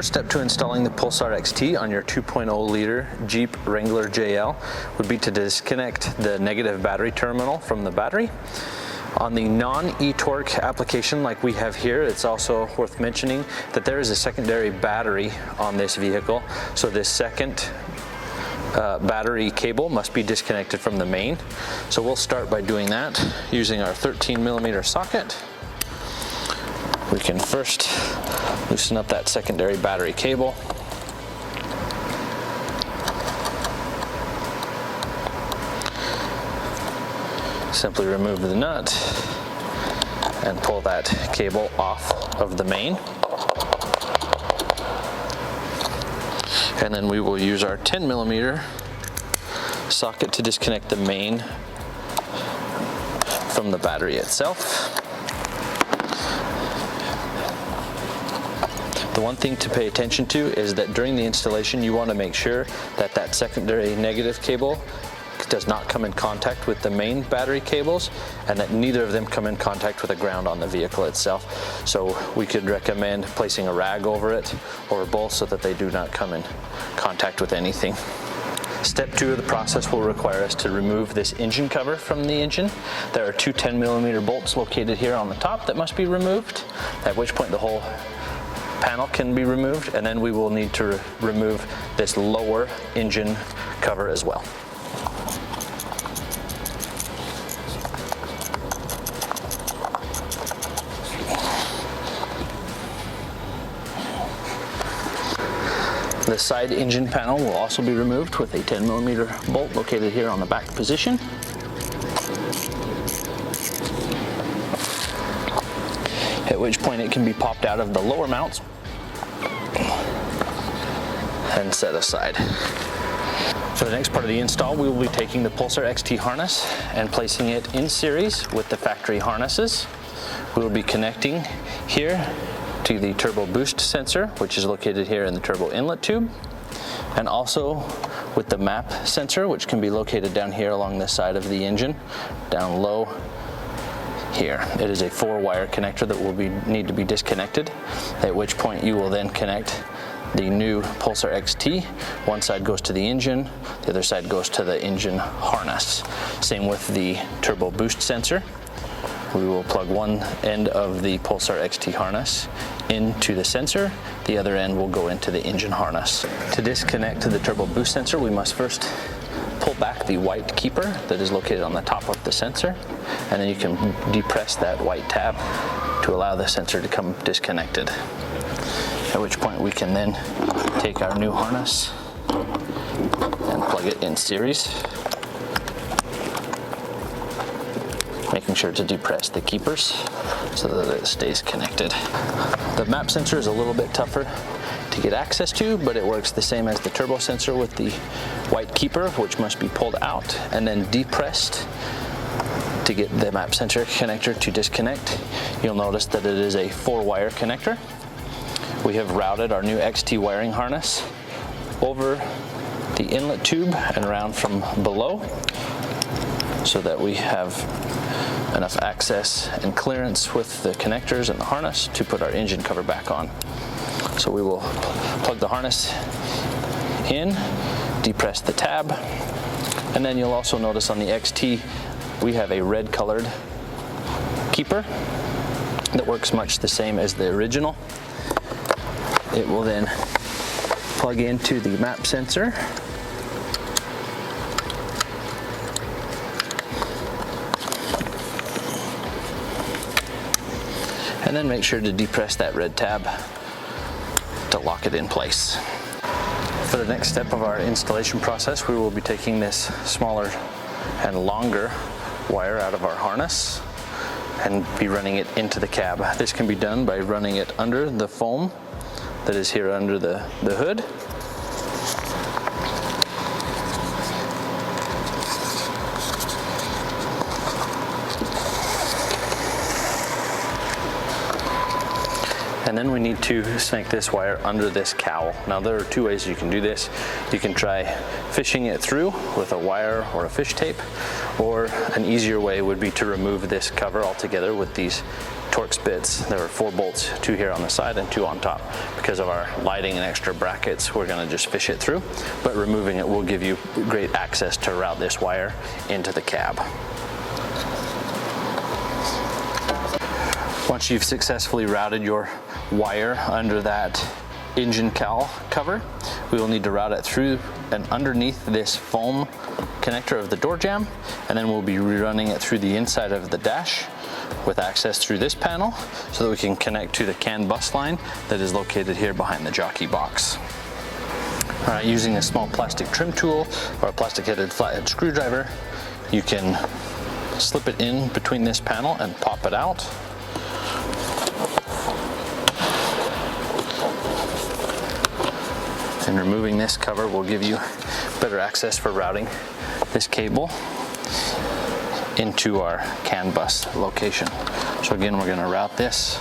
first step to installing the Pulsar XT on your 2.0 liter Jeep Wrangler JL would be to disconnect the negative battery terminal from the battery. On the non-eTorque application like we have here, it's also worth mentioning that there is a secondary battery on this vehicle. So this second battery cable must be disconnected from the main. So we'll start by doing that using our 13mm socket. We can first loosen up that secondary battery cable. Simply remove the nut and pull that cable off of the main. And then we will use our 10mm socket to disconnect the main from the battery itself. The one thing to pay attention to is that during the installation you want to make sure that that secondary negative cable does not come in contact with the main battery cables, and that neither of them come in contact with the ground on the vehicle itself. So we could recommend placing a rag over it or both so that they do not come in contact with anything. Step 2 of the process will require us to remove this engine cover from the engine. There are two 10mm bolts located here on the top that must be removed, at which point the whole panel can be removed, and then we will need to remove this lower engine cover as well. The side engine panel will also be removed with a 10mm bolt located here on the back position. At which point it can be popped out of the lower mounts and set aside. For the next part of the install, we will be taking the Pulsar XT harness and placing it in series with the factory harnesses. We will be connecting here to the turbo boost sensor, which is located here in the turbo inlet tube, and also with the map sensor, which can be located down here along the side of the engine, down low here. It is a 4-wire connector that will need to be disconnected, at which point you will then connect the new Pulsar XT. One side goes to the engine, the other side goes to the engine harness. Same with the turbo boost sensor. We will plug one end of the Pulsar XT harness into the sensor, the other end will go into the engine harness. To disconnect the turbo boost sensor, we must first pull back the white keeper that is located on the top of the sensor, and then you can depress that white tab to allow the sensor to come disconnected. At which point we can then take our new harness and plug it in series, making sure to depress the keepers so that it stays connected. The map sensor is a little bit tougher to get access to, but it works the same as the turbo sensor with the white keeper, which must be pulled out and then depressed to get the map sensor connector to disconnect. You'll notice that it is a 4-wire connector. We have routed our new XT wiring harness over the inlet tube and around from below so that we have enough access and clearance with the connectors and the harness to put our engine cover back on. So we will plug the harness in, depress the tab, and then you'll also notice on the XT we have a red colored keeper that works much the same as the original. It will then plug into the map sensor, and then make sure to depress that red tab to lock it in place. For the next step of our installation process, we will be taking this smaller and longer wire out of our harness and be running it into the cab. This can be done by running it under the foam that is here under the hood. And then we need to snake this wire under this cowl. Now there are two ways you can do this. You can try fishing it through with a wire or a fish tape, or an easier way would be to remove this cover altogether with these Torx bits. There are 4 bolts, 2 here on the side and 2 on top. Because of our lighting and extra brackets, we're gonna just fish it through, but removing it will give you great access to route this wire into the cab. Once you've successfully routed your wire under that engine cowl cover, we will need to route it through and underneath this foam connector of the door jamb, and then we'll be rerunning it through the inside of the dash with access through this panel so that we can connect to the CAN bus line that is located here behind the jockey box. All right, using a small plastic trim tool or a plastic headed flathead screwdriver, you can slip it in between this panel and pop it out. And removing this cover will give you better access for routing this cable into our CAN bus location. So again, we're going to route this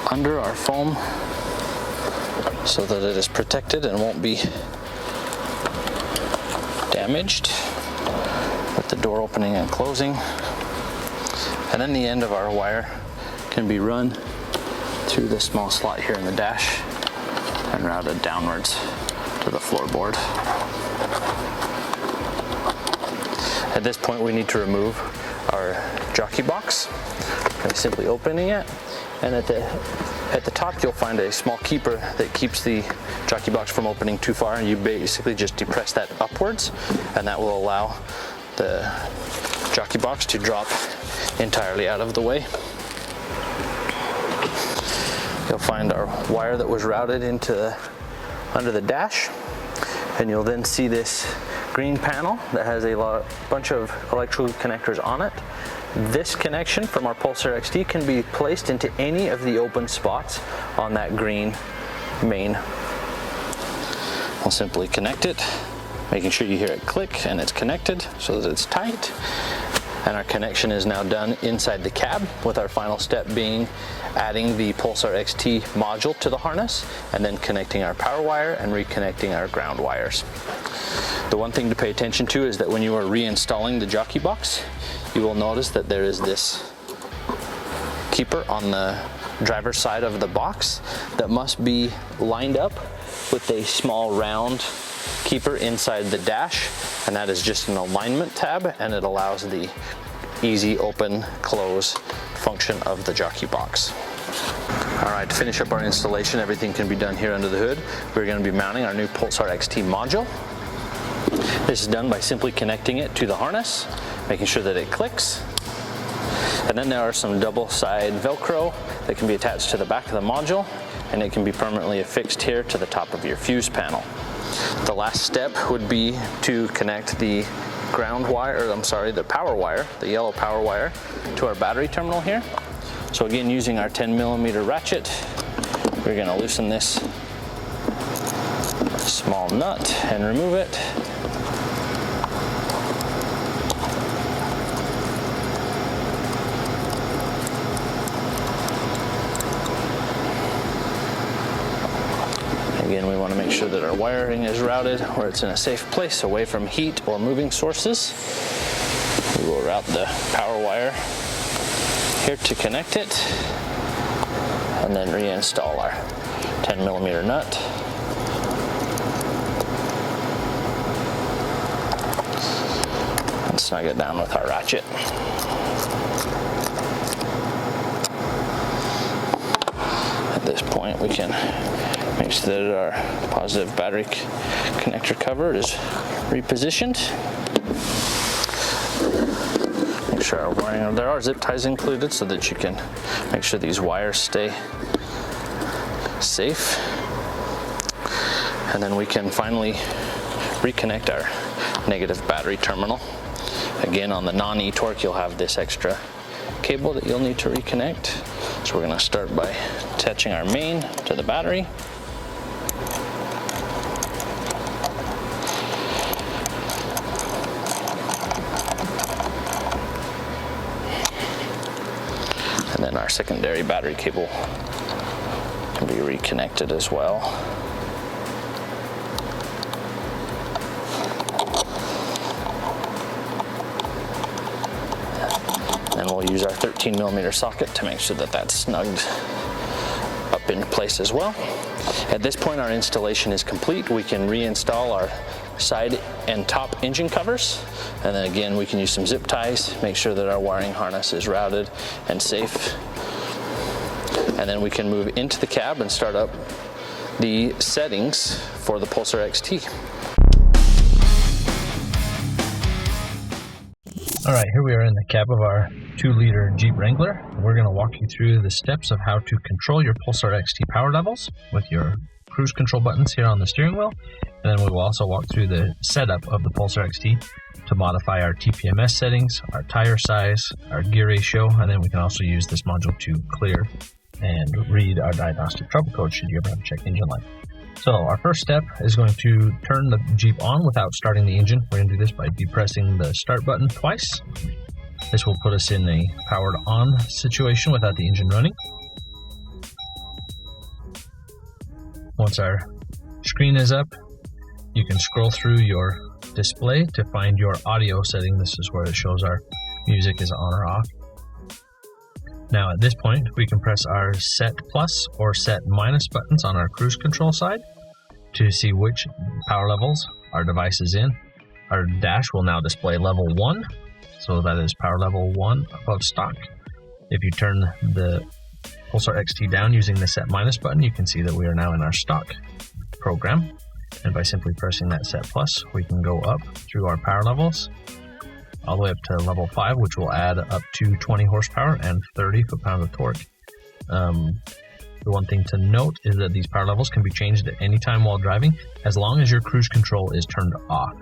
under our foam so that it is protected and won't be damaged with the door opening and closing. And then the end of our wire can be run through this small slot here in the dash and routed downwards to the floorboard. At this point, we need to remove our jockey box by simply opening it, and at the top you'll find a small keeper that keeps the jockey box from opening too far, and you basically just depress that upwards, and that will allow the jockey box to drop entirely out of the way. You'll find our wire that was routed into under the dash, and you'll then see this green panel that has a bunch of electrical connectors on it. This connection from our Pulsar XT can be placed into any of the open spots on that green main. We'll simply connect it, making sure you hear it click and it's connected so that it's tight. And our connection is now done inside the cab, with our final step being adding the Pulsar XT module to the harness and then connecting our power wire and reconnecting our ground wires. The one thing to pay attention to is that when you are reinstalling the jockey box, you will notice that there is this keeper on the driver's side of the box that must be lined up with a small round keeper inside the dash, and that is just an alignment tab, and it allows the easy open close function of the jockey box. All right, to finish up our installation, everything can be done here under the hood. We're going to be mounting our new Pulsar XT module. This is done by simply connecting it to the harness, making sure that it clicks. And then there are some double side Velcro that can be attached to the back of the module, and it can be permanently affixed here to the top of your fuse panel. The last step would be to connect the ground wire, or I'm sorry, the power wire, the yellow power wire, to our battery terminal here. So again, using our 10mm ratchet, we're going to loosen this small nut and remove it. Again, we want to make sure that our wiring is routed where it's in a safe place, away from heat or moving sources. We will route the power wire here to connect it, and then reinstall our 10mm nut. And snug it down with our ratchet. At this point, we can make sure that our positive battery connector cover is repositioned. Make sure our wiring, there are zip ties included so that you can make sure these wires stay safe. And then we can finally reconnect our negative battery terminal. Again, on the non-e-torque, you'll have this extra cable that you'll need to reconnect. So we're going to start by attaching our main to the battery. And Then our secondary battery cable can be reconnected as well. Then we'll use our 13mm socket to make sure that that's snugged up into place as well. At this point, our installation is complete. We can reinstall our side and top engine covers, and then again we can use some zip ties, make sure that our wiring harness is routed and safe, and then we can move into the cab and start up the settings for the Pulsar XT. Alright, here we are in the cab of our 2-liter Jeep Wrangler. We're going to walk you through the steps of how to control your Pulsar XT power levels with your cruise control buttons here on the steering wheel. And then we will also walk through the setup of the Pulsar XT to modify our TPMS settings, our tire size, our gear ratio, and then we can also use this module to clear and read our diagnostic trouble code should you ever have to check engine light. So our first step is going to turn the Jeep on without starting the engine. We're going to do this by depressing the start button twice. This will put us in a powered on situation without the engine running. Once our screen is up, you can scroll through your display to find your audio setting. This is where it shows our music is on or off. Now at this point, we can press our set plus or set minus buttons on our cruise control side to see which power levels our device is in. Our dash will now display level 1, so that is power level 1 above stock. If you turn the Pulsar XT down using the set minus button, you can see that we are now in our stock program. And by simply pressing that set plus, we can go up through our power levels all the way up to level 5, which will add up to 20 horsepower and 30 foot-pounds of torque. The one thing to note is that these power levels can be changed at any time while driving, as long as your cruise control is turned off.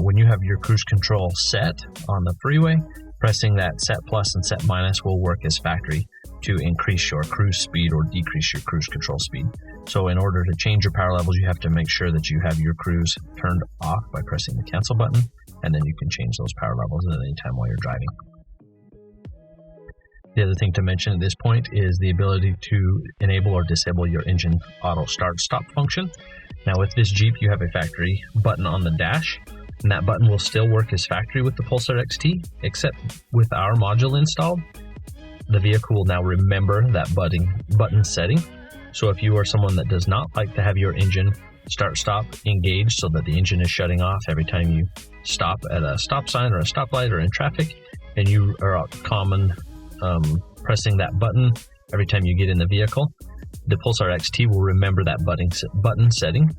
When you have your cruise control set on the freeway, pressing that set plus and set minus will work as factory to increase your cruise speed or decrease your cruise control speed. So in order to change your power levels, you have to make sure that you have your cruise turned off by pressing the cancel button, and then you can change those power levels at any time while you're driving. The other thing to mention at this point is the ability to enable or disable your engine auto start-stop function. Now with this Jeep, you have a factory button on the dash, and that button will still work as factory with the Pulsar XT, except with our module installed, the vehicle will now remember that button setting. So if you are someone that does not like to have your engine start-stop engaged so that the engine is shutting off every time you stop at a stop sign or a stoplight or in traffic, and you are out common pressing that button every time you get in the vehicle, the Pulsar XT will remember that button setting.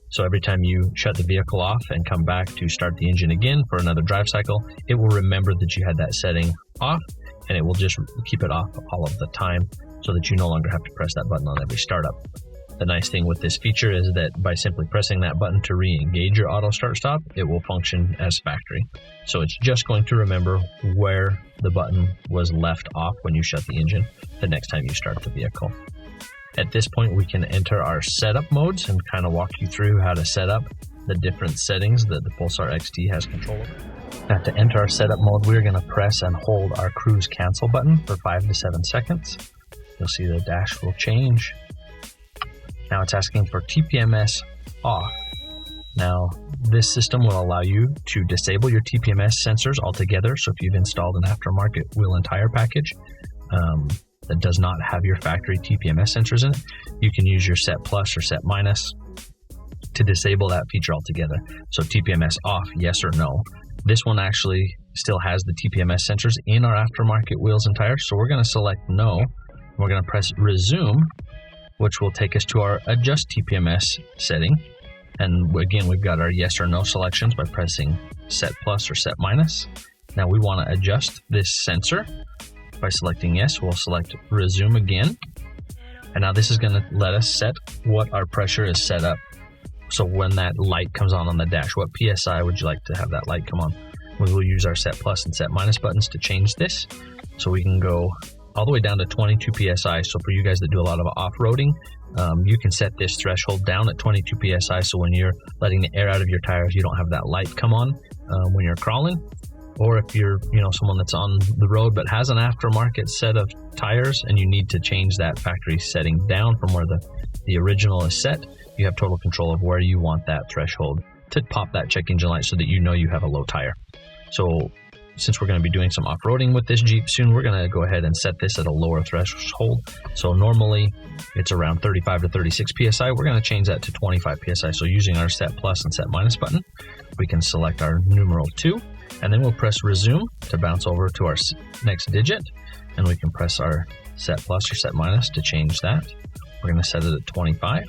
So every time you shut the vehicle off and come back to start the engine again for another drive cycle, it will remember that you had that setting off, and it will just keep it off all of the time so that you no longer have to press that button on every startup. The nice thing with this feature is that by simply pressing that button to re-engage your auto start-stop, it will function as factory. So it's just going to remember where the button was left off when you shut the engine the next time you start the vehicle. At this point, we can enter our setup modes and kind of walk you through how to set up the different settings that the Pulsar XT has control over. Now to enter our setup mode, we're going to press and hold our cruise cancel button for 5 to 7 seconds. You'll see the dash will change. Now it's asking for TPMS off. Now this system will allow you to disable your TPMS sensors altogether. So if you've installed an aftermarket wheel and tire package that does not have your factory TPMS sensors in it, you can use your set plus or set minus to disable that feature altogether. So TPMS off, yes or no. This one actually still has the TPMS sensors in our aftermarket wheels and tires. So we're going to select no. We're going to press resume, which will take us to our adjust TPMS setting. And again, we've got our yes or no selections by pressing set plus or set minus. Now we want to adjust this sensor by selecting yes. We'll select resume again. And now this is going to let us set what our pressure is set up. So when that light comes on the dash, what PSI would you like to have that light come on? We will use our set plus and set minus buttons to change this. So we can go all the way down to 22 PSI. So for you guys that do a lot of off-roading, you can set this threshold down at 22 PSI. So when you're letting the air out of your tires, you don't have that light come on when you're crawling. or if you're someone that's on the road but has an aftermarket set of tires and you need to change that factory setting down from where the original is set, you have total control of where you want that threshold to pop that check engine light so that you have a low tire. So since we're going to be doing some off-roading with this Jeep soon, we're going to go ahead and set this at a lower threshold. So normally it's around 35 to 36 PSI. We're going to change that to 25 PSI. So using our set plus and set minus button, we can select our numeral 2, and then we'll press resume to bounce over to our next digit, and we can press our set plus or set minus to change that. We're going to set it at 25,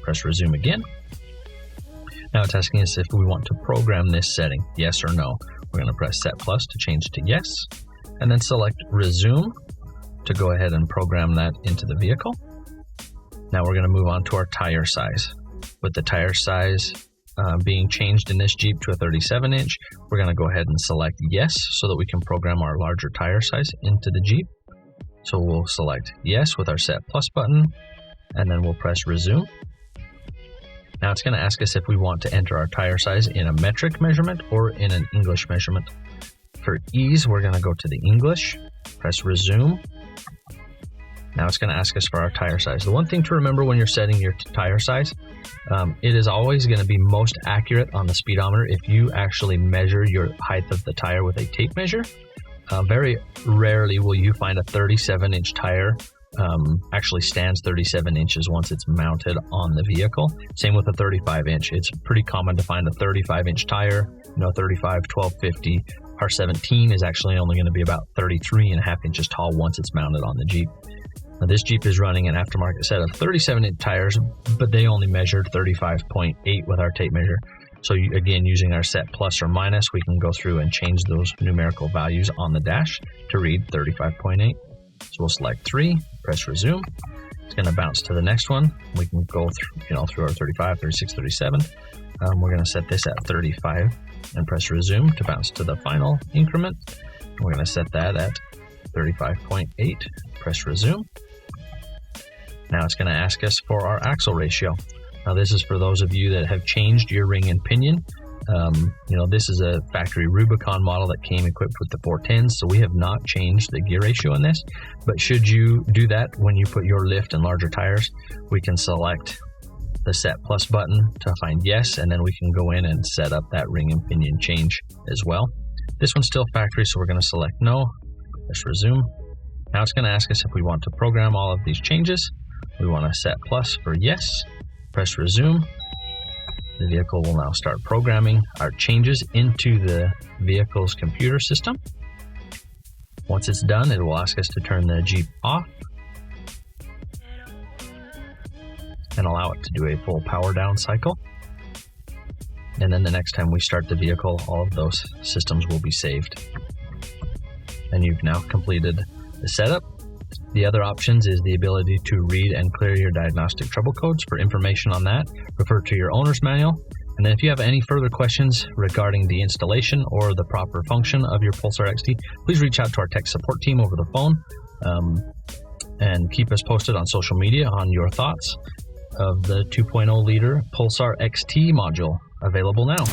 press resume again. Now it's asking us if we want to program this setting, yes or no. We're going to press set plus to change to yes, and then select resume to go ahead and program that into the vehicle. Now we're going to move on to our tire size. With the tire size being changed in this Jeep to a 37 inch, we're going to go ahead and select yes so that we can program our larger tire size into the Jeep. So we'll select yes with our set plus button, and then we'll press resume. Now it's going to ask us if we want to enter our tire size in a metric measurement or in an English measurement. For ease, we're going to go to the English, press resume. Now it's going to ask us for our tire size. The one thing to remember when you're setting your tire size, it is always going to be most accurate on the speedometer if you actually measure your height of the tire with a tape measure. Very rarely will you find a 37-inch tire actually stands 37 inches once it's mounted on the vehicle. Same with a 35-inch. It's pretty common to find a 35-inch tire, 35, 1250. R17 is actually only going to be about 33.5 inches tall once it's mounted on the Jeep. Now, this Jeep is running an aftermarket set of 37-inch tires, but they only measured 35.8 with our tape measure. So again, using our set plus or minus, we can go through and change those numerical values on the dash to read 35.8. So we'll select 3, press resume. It's going to bounce to the next one. We can go through our 35, 36, 37. We're going to set this at 35 and press resume to bounce to the final increment. We're going to set that at 35.8, press resume. Now it's going to ask us for our axle ratio. Now this is for those of you that have changed your ring and pinion. This is a factory Rubicon model that came equipped with the 410s, so we have not changed the gear ratio in this. But should you do that when you put your lift and larger tires, we can select the set plus button to find yes, and then we can go in and set up that ring and pinion change as well. This one's still factory, so we're going to select no, press resume. Now it's going to ask us if we want to program all of these changes. We want to set plus for yes, press resume. The vehicle will now start programming our changes into the vehicle's computer system. Once it's done, it will ask us to turn the Jeep off and allow it to do a full power down cycle. And then the next time we start the vehicle, all of those systems will be saved. And you've now completed the setup. The other options is the ability to read and clear your diagnostic trouble codes. For information on that, refer to your owner's manual. And then if you have any further questions regarding the installation or the proper function of your Pulsar XT, please reach out to our tech support team over the phone, and keep us posted on social media on your thoughts of the 2.0 liter Pulsar XT module, available now.